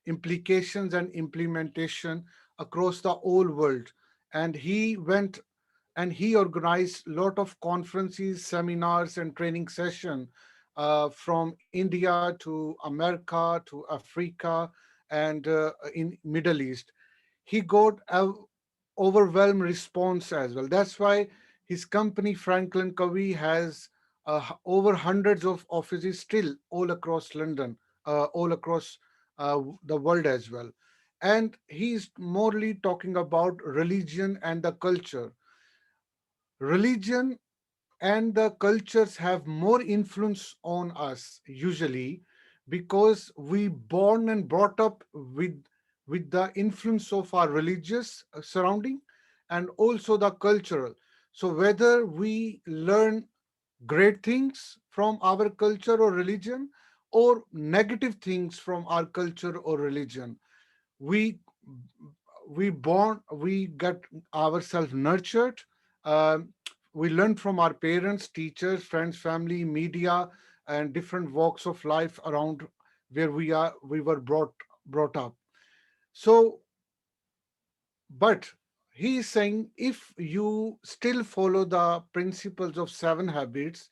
implications and implementation across the whole world. And he went and he organized a lot of conferences, seminars, and training session from India to America to Africa and in Middle East. He got a overwhelmed response as well. That's why his company Franklin Covey has over hundreds of offices still all across London, all across the world as well. And he's morely talking about religion and the culture. Religion and the cultures have more influence on us usually because we born and brought up with the influence of our religious surrounding and also the cultural. So whether we learn great things from our culture or religion or negative things from our culture or religion, we we get ourselves nurtured. um, we learn from our parents, teachers, friends, family, media, and different walks of life around where we were brought up. So but he is saying if you still follow the principles of seven habits,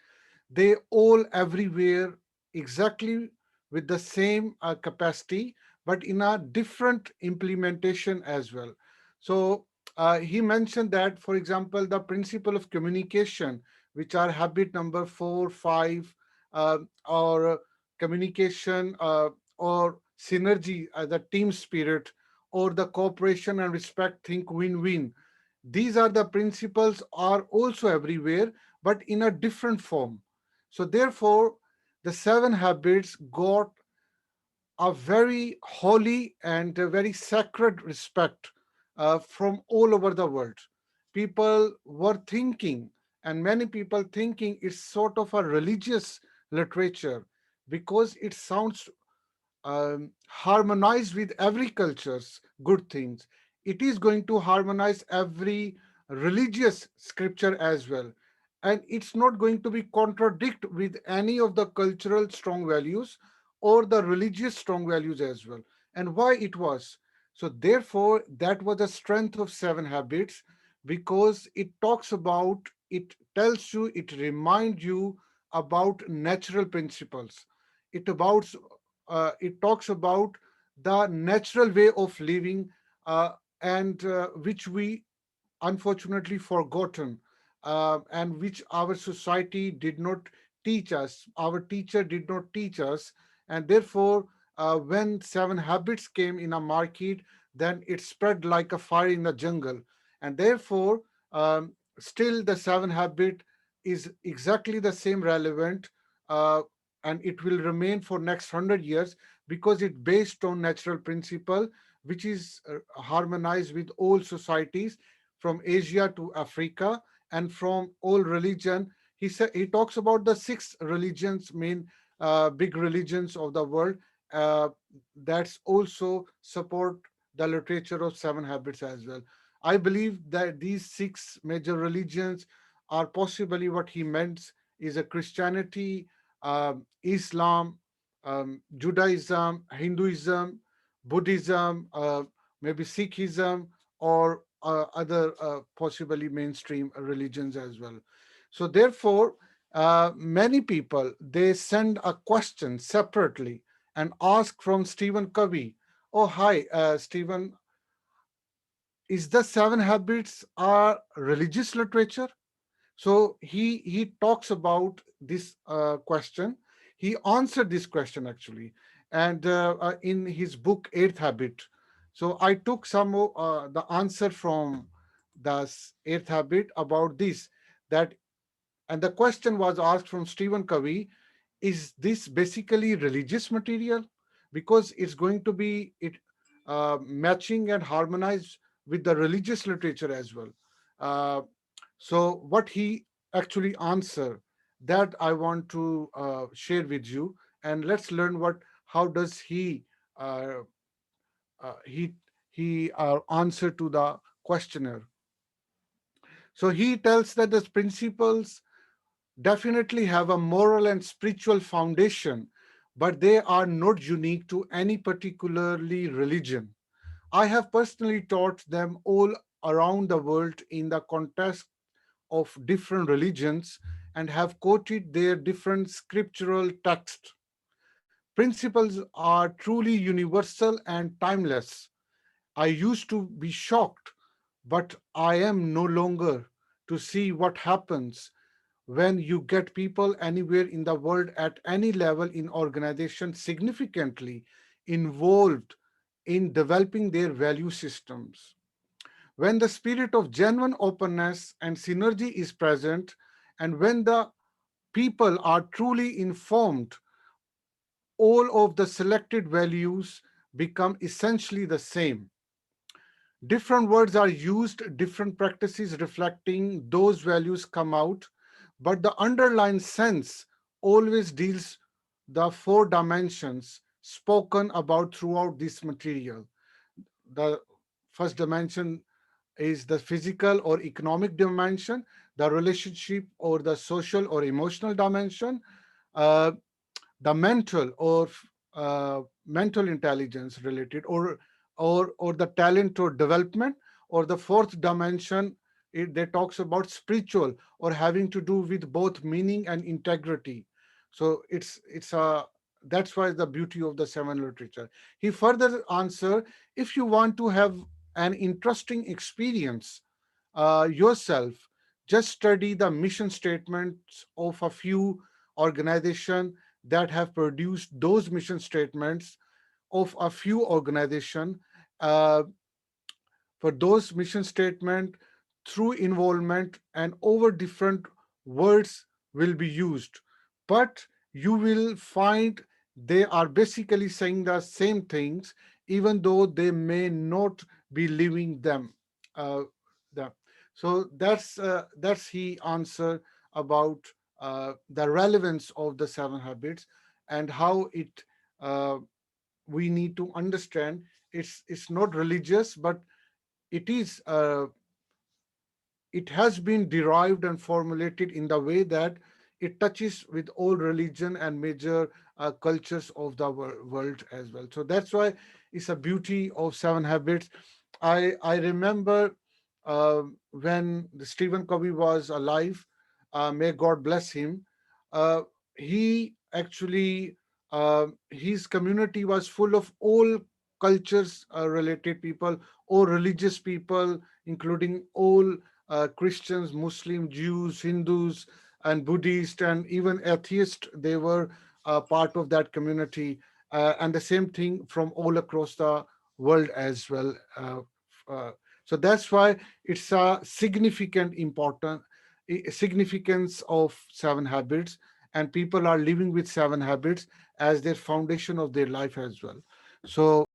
they all everywhere exactly with the same capacity, but in a different implementation as well. So he mentioned that, for example, the principle of communication, which are habit number 4, 5, or communication or synergy, the team spirit, or the cooperation and respect, think win-win. These are the principles are also everywhere, but in a different form. So therefore, the seven habits got a very holy and a very sacred respect from all over the world. People were thinking, and many people thinking it's sort of a religious literature because it sounds harmonize with every culture's good things. It is going to harmonize every religious scripture as well. And it's not going to be contradict with any of the cultural strong values or the religious strong values as well. And why it was. So therefore, that was the strength of seven habits because it talks about, it tells you, it reminds you about natural principles. It talks about the natural way of living, and which we unfortunately forgotten, and which our society did not teach us, our teacher did not teach us. And therefore, when seven habits came in a market, then it spread like a fire in the jungle. And therefore, still the seven habit is exactly the same relevant, uh, and it will remain for next 100 years because it based on natural principle which is harmonized with all societies from Asia to Africa and from all religion. He talks about the six religions, main big religions of the world, uh, that's also support the literature of seven habits as well. I believe that these six major religions are possibly what he meant is a Christianity, Islam, Judaism, Hinduism, Buddhism, maybe Sikhism, or other possibly mainstream religions as well. So therefore, many people they send a question separately and ask from Stephen Covey. Oh, hi, Stephen. Is the Seven Habits are religious literature? So he talks about this question. He answered this question actually, and in his book Eighth Habit. So I took some of the answer from the Eighth Habit about this. That and the question was asked from Stephen Covey: is this basically religious material? Because it's going to be it matching and harmonized with the religious literature as well. Uh, so what he actually answer that I want to share with you, and let's learn what how does uh, he answer to the questioner. So he tells that the principles definitely have a moral and spiritual foundation, but they are not unique to any particularly religion. I have personally taught them all around the world in the context of different religions and have quoted their different scriptural texts. Principles are truly universal and timeless. I used to be shocked, but I am no longer, to see what happens when you get people anywhere in the world at any level in organization significantly involved in developing their value systems. When the spirit of genuine openness and synergy is present, and when the people are truly informed, all of the selected values become essentially the same. Different words are used, different practices reflecting those values come out, but the underlying sense always deals the four dimensions spoken about throughout this material. The first dimension is the physical or economic dimension, the relationship or the social or emotional dimension, uh, the mental or mental intelligence related, or the talent or development, or the fourth dimension, they talks about spiritual or having to do with both meaning and integrity. So it's a that's why the beauty of the seven literature. He further answer, if you want to have an interesting experience yourself, just study the mission statements of a few organizations that have produced those mission statements of a few organizations. uh, for those mission statement, through involvement and over different words will be used, but you will find they are basically saying the same things, even though they may not be living them. uh, them. So that's he answer about the relevance of the seven habits, and how it uh, we need to understand it's not religious, but it is it has been derived and formulated in the way that it touches with all religion and major cultures of the world as well. So that's why it's a beauty of seven habits. I remember when the Stephen Covey was alive, may God bless him. Uh, he actually his community was full of all cultures related people, all religious people, including all Christians, Muslim, Jews, Hindus, and Buddhists, and even atheists. They were part of that community, and the same thing from all across the world as well. Uh, so that's why it's a significant important significance of seven habits, and people are living with seven habits as their foundation of their life as well. So